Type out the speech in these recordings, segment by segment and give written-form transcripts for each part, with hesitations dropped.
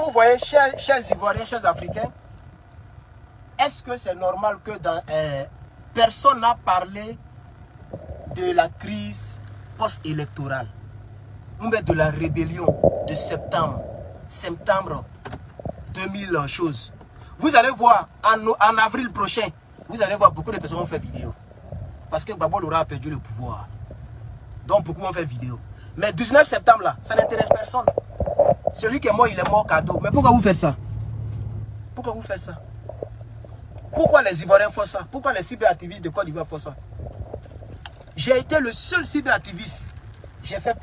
vous voyez, chers Ivoiriens, chers Africains, est-ce que c'est normal que personne n'a parlé de la crise post-électorale, ou bien de la rébellion de septembre 2000 choses. Vous allez voir, en avril prochain, vous allez voir beaucoup de personnes vont faire vidéo. Parce que Gbagbo Lora a perdu le pouvoir. Donc beaucoup vont faire vidéo. Mais 19 septembre là, ça n'intéresse personne. Celui qui est mort, il est mort cadeau. Mais pourquoi vous faites ça? Pourquoi vous faites ça? Pourquoi les Ivoiriens font ça? Pourquoi les cyberactivistes de Côte d'Ivoire font ça? J'ai été le seul cyberactiviste. J'ai fait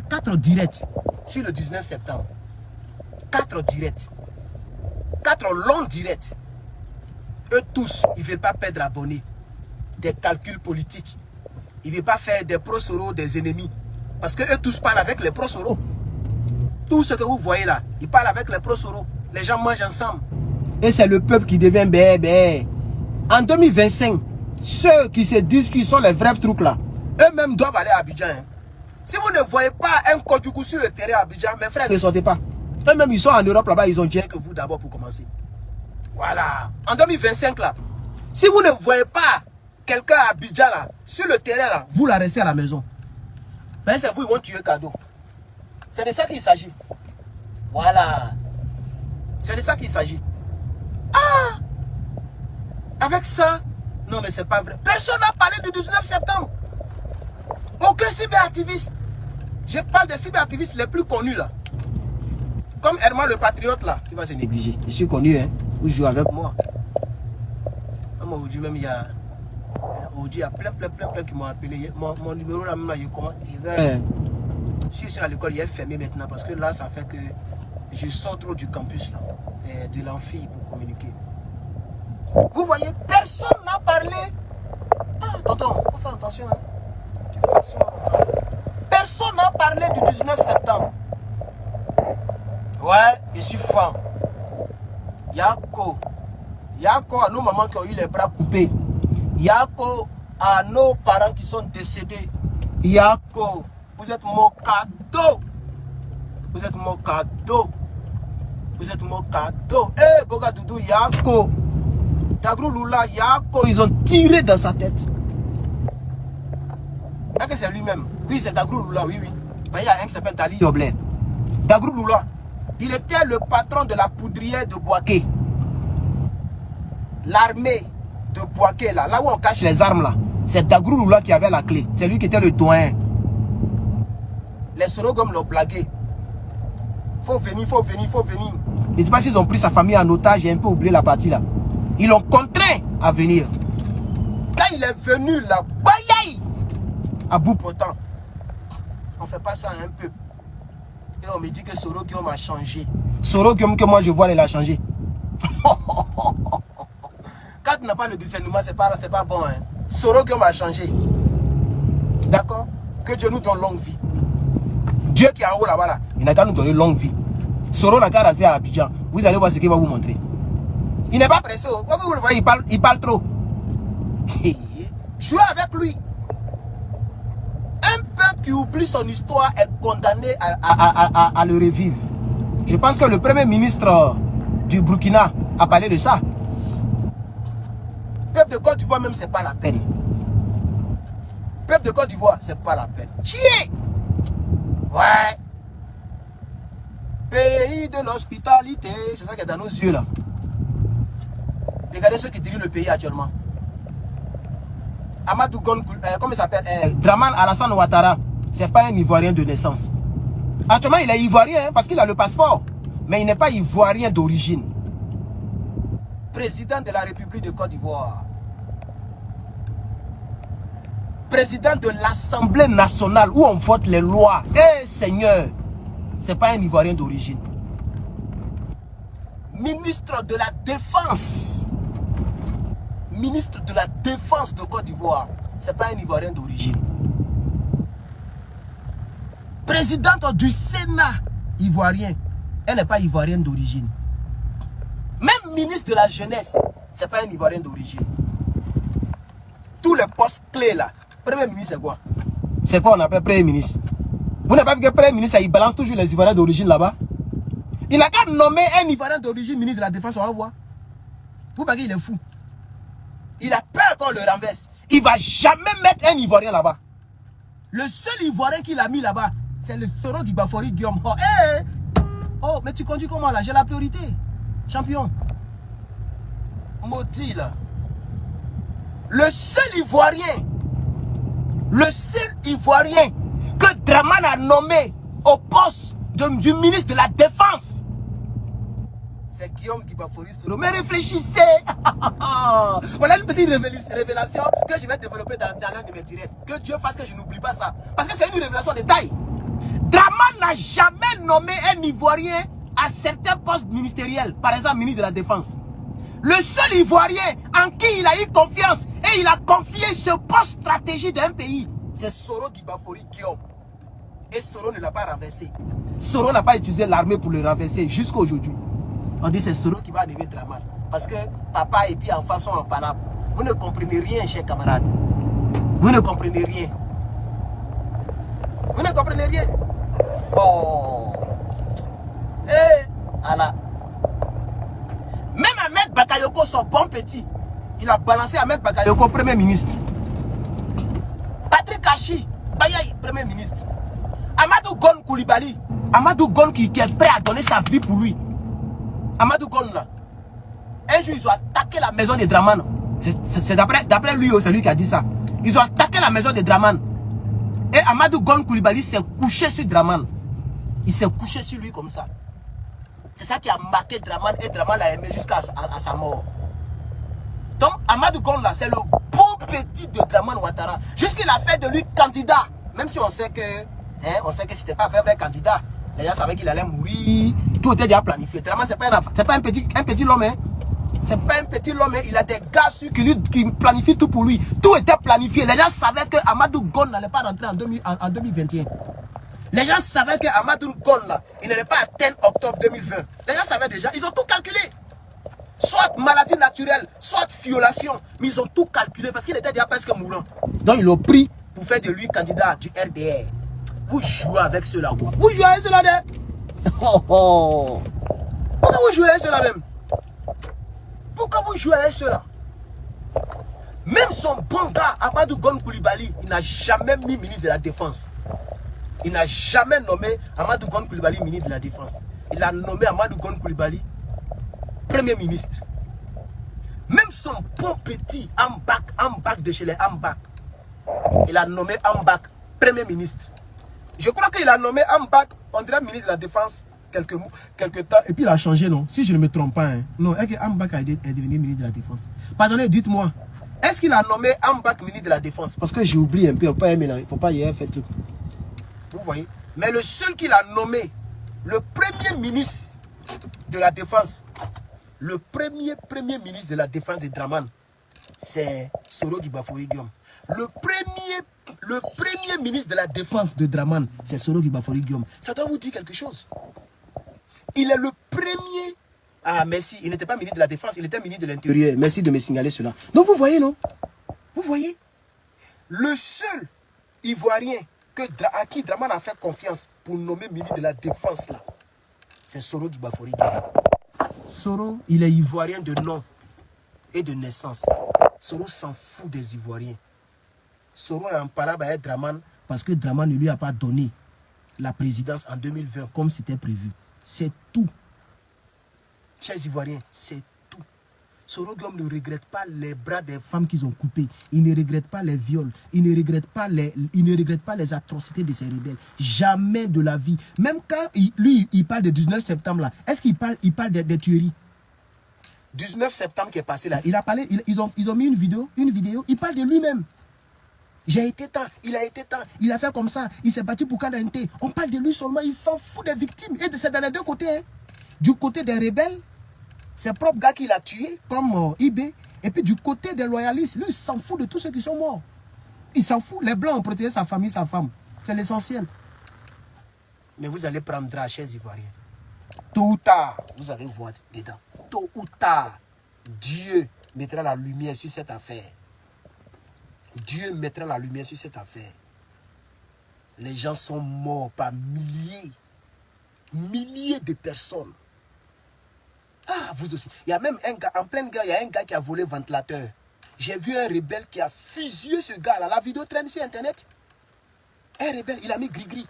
4 directs sur le 19 septembre. 4 directs. 4 longs directs. Eux tous, ils ne veulent pas perdre abonnés. Des calculs politiques. Ils ne veulent pas faire des pro-Soro, des ennemis. Parce qu'eux tous parlent avec les pro-Soro. Tout ce que vous voyez là, ils parlent avec les pro-Soro. Les gens mangent ensemble. Et c'est le peuple qui devient bébé. En 2025, ceux qui se disent qu'ils sont les vrais trucs là, eux-mêmes doivent aller à Abidjan. Hein. Si vous ne voyez pas un Kodjougou sur le terrain à Abidjan, mes frères, ne sortez pas. Eux-mêmes, ils sont en Europe là-bas, ils ont dit que vous d'abord pour commencer. Voilà. En 2025 là, si vous ne voyez pas quelqu'un à Abidjan là, sur le terrain là, vous la restez à la maison. Mais c'est vous, ils vont tuer cadeau. C'est de ça qu'il s'agit. Voilà. C'est de ça qu'il s'agit. Ah! Avec ça, non mais c'est pas vrai. Personne n'a parlé du 19 septembre. Aucun cyberactiviste. Je parle des cyberactivistes les plus connus là. Comme Herman le patriote là, qui va se négliger. Je suis connu, hein. Vous jouez avec moi. Aujourd'hui même, il y a plein qui m'ont appelé. Mon numéro là, même là, je suis à l'école, il est fermé maintenant parce que là, ça fait que je sors trop du campus là, de l'amphi pour communiquer. Vous voyez, personne n'a parlé. Ah, tonton, faut faire attention. Hein. Tu fais attention. Personne n'a parlé du 19 septembre. Ouais, je suis fan. Yako à nos mamans qui ont eu les bras coupés. Yako à nos parents qui sont décédés. Yako, vous êtes mon cadeau. Vous êtes mon cadeau. Vous êtes mon cadeau. Eh, Bogadoudou, Yako. Dagrou Lula, Yako, ils ont tiré dans sa tête. Est-ce que c'est lui-même? Oui, c'est Dagrou Lula, oui. Il y a un qui s'appelle Dali Yobler. Dagrou Lula, il était le patron de la poudrière de Boaké. L'armée de Boaké, là où on cache les armes, là, c'est Dagrou Lula qui avait la clé. C'est lui qui était le doyen. Les Sorogom l'ont blagué. Faut venir. Je ne sais pas s'ils ont pris sa famille en otage, j'ai un peu oublié la partie là. Ils l'ont contraint à venir. Quand il est venu là, bayaï, à bout portant. On ne fait pas ça un peu. Et on me dit que Soro Guillaume a changé. Soro Guillaume que moi je vois, il a changé. Quand tu n'as pas le discernement, c'est pas bon. Hein. Soro Guillaume a changé. D'accord? Que Dieu nous donne longue vie. Dieu qui est en haut là-bas, là, il n'a qu'à nous donner longue vie. Soro n'a qu'à rentrer à Abidjan. Vous allez voir ce qu'il va vous montrer. Il n'est pas pressé. Vous le voyez, il parle trop. Jouez avec lui. Un peuple qui oublie son histoire est condamné à le revivre. Je pense que le premier ministre du Burkina a parlé de ça. Peuple de Côte d'Ivoire même, c'est pas la peine. Peuple de Côte d'Ivoire, c'est pas la peine. Tiens! Ouais. Pays de l'hospitalité, c'est ça qui est dans nos yeux là. Regardez ceux qui dirigent le pays actuellement. Amadou Gon, comment il s'appelle, Draman Alassane Ouattara, c'est pas un Ivoirien de naissance. Actuellement, il est Ivoirien hein, parce qu'il a le passeport. Mais il n'est pas Ivoirien d'origine. Président de la République de Côte d'Ivoire. Président de l'Assemblée nationale où on vote les lois. Eh Seigneur, c'est pas un Ivoirien d'origine. Ministre de la Défense. Ministre de la Défense de Côte d'Ivoire. C'est pas un Ivoirien d'origine. Présidente du Sénat ivoirien. Elle n'est pas Ivoirienne d'origine. Même ministre de la Jeunesse, c'est pas un Ivoirien d'origine. Tous les postes clés là. Premier ministre, c'est quoi? C'est quoi on appelle Premier ministre? Vous n'avez pas vu que Premier ministre, il balance toujours les Ivoiriens d'origine là-bas? Il n'a qu'à nommer un Ivoirien d'origine ministre de la Défense, on va voir. Vous voyez, il est fou. Il a peur qu'on le renverse. Il ne va jamais mettre un Ivoirien là-bas. Le seul Ivoirien qu'il a mis là-bas, c'est le Soro Gbagbo Guillaume. Oh, hey! Oh, mais tu conduis comment là? J'ai la priorité. Champion. Maudit là. Le seul Ivoirien que Draman a nommé au poste du ministre de la Défense, c'est Guillaume Gbagbo Soro. Mais réfléchissez. Voilà une petite révélation que je vais développer dans l'un de mes directs. Que Dieu fasse que je n'oublie pas ça. Parce que c'est une révélation de taille. Draman n'a jamais nommé un Ivoirien à certains postes ministériels. Par exemple, ministre de la Défense. Le seul Ivoirien en qui il a eu confiance et il a confié ce poste stratégique d'un pays, c'est Soro Gbagbo Guillaume. Et Soro ne l'a pas renversé. Soro n'a pas utilisé l'armée pour le renverser jusqu'à aujourd'hui. On dit c'est Soro qui va enlever Draman. Parce que papa et puis enfant sont en panable. Vous ne comprenez rien, chers camarades. Vous ne comprenez rien. Vous ne comprenez rien. Oh. Eh, Allah. Même Ahmed Bakayoko, son bon petit, il a balancé Ahmed Bakayoko, premier ministre. Patrick Kachi, Bayaï, premier ministre. Amadou Gon Koulibaly, Amadou Gon qui est prêt à donner sa vie pour lui. Amadou Gon là. Un jour, ils ont attaqué la maison de Draman. C'est d'après lui, c'est lui qui a dit ça. Ils ont attaqué la maison de Draman. Et Amadou Gon Koulibaly s'est couché sur Draman. Il s'est couché sur lui comme ça. C'est ça qui a marqué Draman et Draman l'a aimé jusqu'à sa mort. Donc Amadou Gon là, c'est le bon petit de Draman Ouattara. Jusqu'il a fait de lui candidat. Même si on sait que c'était pas un vrai candidat. Les gens savaient qu'il allait mourir. Tout était déjà planifié. Draman, c'est pas un petit l'homme. Hein. C'est pas un petit l'homme. Il a des gars qui planifient tout pour lui. Tout était planifié. Les gens savaient que Amadou Gon n'allait pas rentrer en 2021. Les gens savaient que Amadou Gon là, il n'allait pas atteindre octobre 2020. Les gens savaient déjà. Ils ont tout calculé. Soit maladie naturelle, soit violation. Mais ils ont tout calculé parce qu'il était déjà presque mourant. Donc ils l'ont pris pour faire de lui candidat du RDR. Vous jouez avec cela quoi. Vous jouez avec cela là. Oh oh. Pourquoi vous jouez avec cela même? Pourquoi vous jouez avec cela? Même son bon gars, Amadou Gon Koulibaly, il n'a jamais mis ministre de la Défense. Il n'a jamais nommé Amadou Gon Koulibaly ministre de la Défense. Il a nommé Amadou Gon Koulibaly Premier ministre. Même son bon petit Ambak de chez les Ambak, il a nommé Ambak Premier ministre. Je crois qu'il a nommé Ambak, on dirait ministre de la Défense, quelques temps, et puis il a changé, non? Si je ne me trompe pas, hein. Non, est-ce que Ambak est devenu ministre de la Défense? Pardonnez, dites-moi. Est-ce qu'il a nommé Ambak ministre de la Défense? Parce que j'ai oublié un peu, il ne faut pas y avoir fait truc. Vous voyez? Mais le seul qu'il a nommé, le premier ministre de la Défense, le premier ministre de la Défense de Draman, c'est Soro Gbagbo Guillaume. Le premier ministre de la Défense de Draman, c'est Soro Gbagbo Guillaume. Ça doit vous dire quelque chose. Il est le premier. Ah, merci. Il n'était pas ministre de la Défense, il était ministre de l'Intérieur. Merci de me signaler cela. Donc vous voyez, non? Vous voyez? Le seul Ivoirien à qui Draman a fait confiance pour nommer ministre de la Défense, là, c'est Soro Gbagbo Guillaume. Soro, il est Ivoirien de nom et de naissance. Soro s'en fout des Ivoiriens. Soro est en parole avec Draman parce que Draman ne lui a pas donné la présidence en 2020 comme c'était prévu. C'est tout. Chers Ivoiriens, c'est tout. Soro Guillaume ne regrette pas les bras des femmes qu'ils ont coupés. Il ne regrette pas les viols. Il ne regrette pas les atrocités de ces rebelles. Jamais de la vie. Même quand il parle de 19 septembre là, est-ce qu'il parle des tueries? 19 septembre qui est passé là, il a parlé, ils ont mis une vidéo, il parle de lui-même. J'ai été temps, il a été temps, il a fait comme ça, il s'est battu pour Kadante. On parle de lui seulement, il s'en fout des victimes. Et c'est dans les deux côtés. Hein. Du côté des rebelles, ses propres gars qu'il a tués, comme IB. Et puis du côté des loyalistes, lui, il s'en fout de tous ceux qui sont morts. Il s'en fout. Les Blancs ont protégé sa famille, sa femme. C'est l'essentiel. Mais vous allez prendre drap, chers Ivoiriens. Tôt ou tard, vous allez voir dedans. Tôt ou tard, Dieu mettra la lumière sur cette affaire. Dieu mettra la lumière sur cette affaire. Les gens sont morts par milliers. milliers de personnes. Ah, vous aussi. Il y a même un gars, en pleine guerre, il y a un gars qui a volé ventilateur. J'ai vu un rebelle qui a fusillé ce gars-là. La vidéo traîne sur Internet. Un rebelle, il a mis gris-gris.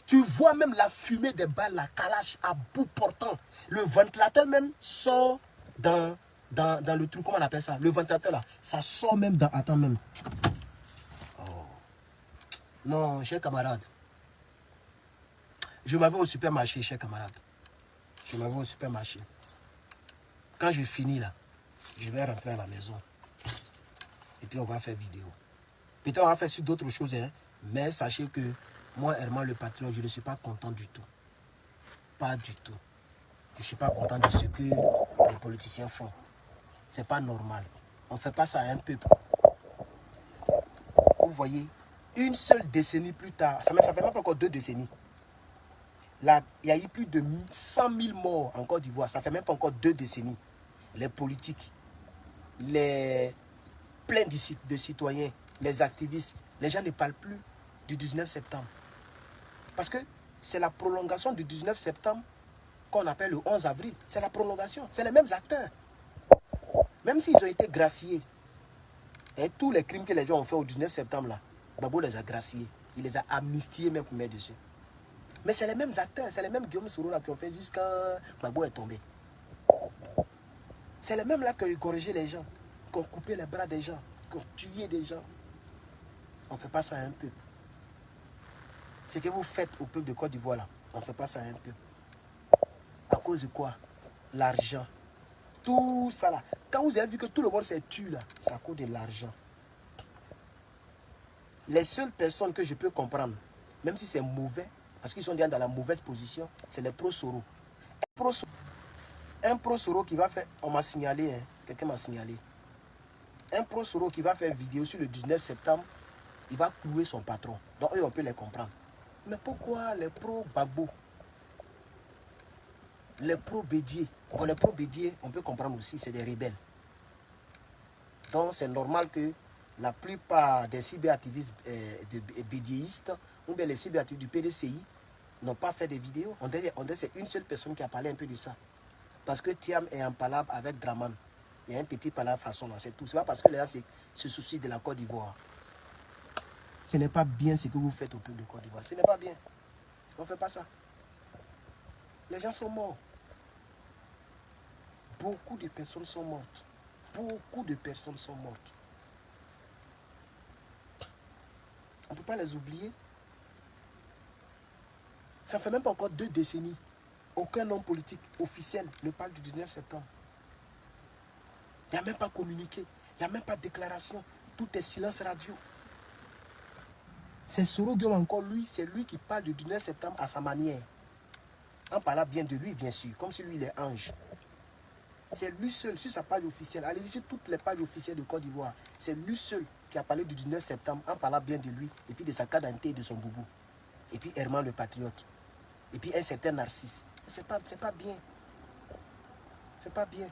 Tu vois même la fumée des balles, la calache à bout portant. Le ventilateur même sort dans le trou, comment on appelle ça? Le ventilateur là, ça sort même dans... Attends même. Oh. Non, chers camarades. Je m'avais au supermarché, chers camarades. Je m'avais au supermarché. Quand je finis là, je vais rentrer à la maison. Et puis on va faire vidéo. Peut-être on va faire sur d'autres choses, hein, mais sachez que moi, Herman le Patriote, je ne suis pas content du tout. Pas du tout. Je ne suis pas content de ce que les politiciens font. C'est pas normal. On ne fait pas ça à un peuple. Vous voyez, une seule décennie plus tard, ça fait même pas encore 2 décennies. Là, il y a eu plus de 100 000 morts en Côte d'Ivoire. Ça fait même pas encore 2 décennies. Les politiques, les plein de citoyens, les activistes, les gens ne parlent plus du 19 septembre. Parce que c'est la prolongation du 19 septembre qu'on appelle le 11 avril. C'est la prolongation. C'est les mêmes acteurs. Même s'ils ont été graciés. Et tous les crimes que les gens ont fait au 19 septembre, là, Gbagbo les a graciés. Il les a amnistiés même pour mettre dessus. Mais c'est les mêmes acteurs. C'est les mêmes Guillaume Soro là qui ont fait jusqu'à Gbagbo est tombé. C'est les mêmes là qui ont corrigé les gens. Qui ont coupé les bras des gens. Qui ont tué des gens. On ne fait pas ça à un peuple. Ce que vous faites au peuple de Côte d'Ivoire là, on ne fait pas ça à un peuple. À cause de quoi? L'argent. Tout ça là. Quand vous avez vu que tout le monde s'est tué là, c'est à cause de l'argent. Les seules personnes que je peux comprendre, même si c'est mauvais, parce qu'ils sont déjà dans la mauvaise position, c'est les pro-Soro. Un pro-Soro qui va faire, on m'a signalé, hein, quelqu'un m'a signalé. Un pro-Soro qui va faire vidéo sur le 19 septembre, il va clouer son patron. Donc eux, on peut les comprendre. Mais pourquoi les pro-Gbagbo, les pro-Bédié, bon, les pro-Bédié, on peut comprendre aussi, c'est des rebelles. Donc c'est normal que la plupart des cyberactivistes bédiéistes ou bien les cyberactivistes du PDCI n'ont pas fait de vidéos. On dirait c'est une seule personne qui a parlé un peu de ça. Parce que Thiam est en palabre avec Draman. Il y a un petit palabre façon là, c'est tout. C'est pas parce que les gens se soucient de la Côte d'Ivoire. Ce n'est pas bien ce que vous faites au peuple de Côte d'Ivoire. Ce n'est pas bien. On ne fait pas ça. Les gens sont morts. Beaucoup de personnes sont mortes. Beaucoup de personnes sont mortes. On ne peut pas les oublier. Ça ne fait même pas encore 2 décennies. Aucun homme politique officiel ne parle du 19 septembre. Il n'y a même pas communiqué. Il n'y a même pas de déclaration. Tout est silence radio. C'est Soro Guillaume encore, lui, c'est lui qui parle du 19 septembre à sa manière. En parlant bien de lui, bien sûr, comme si lui, il est ange. C'est lui seul, sur sa page officielle, allez-y sur toutes les pages officielles de Côte d'Ivoire, c'est lui seul qui a parlé du 19 septembre en parlant bien de lui, et puis de sa carte d'identité et de son boubou. Et puis Herman le Patriote. Et puis un certain Narcisse. C'est pas bien. C'est pas bien.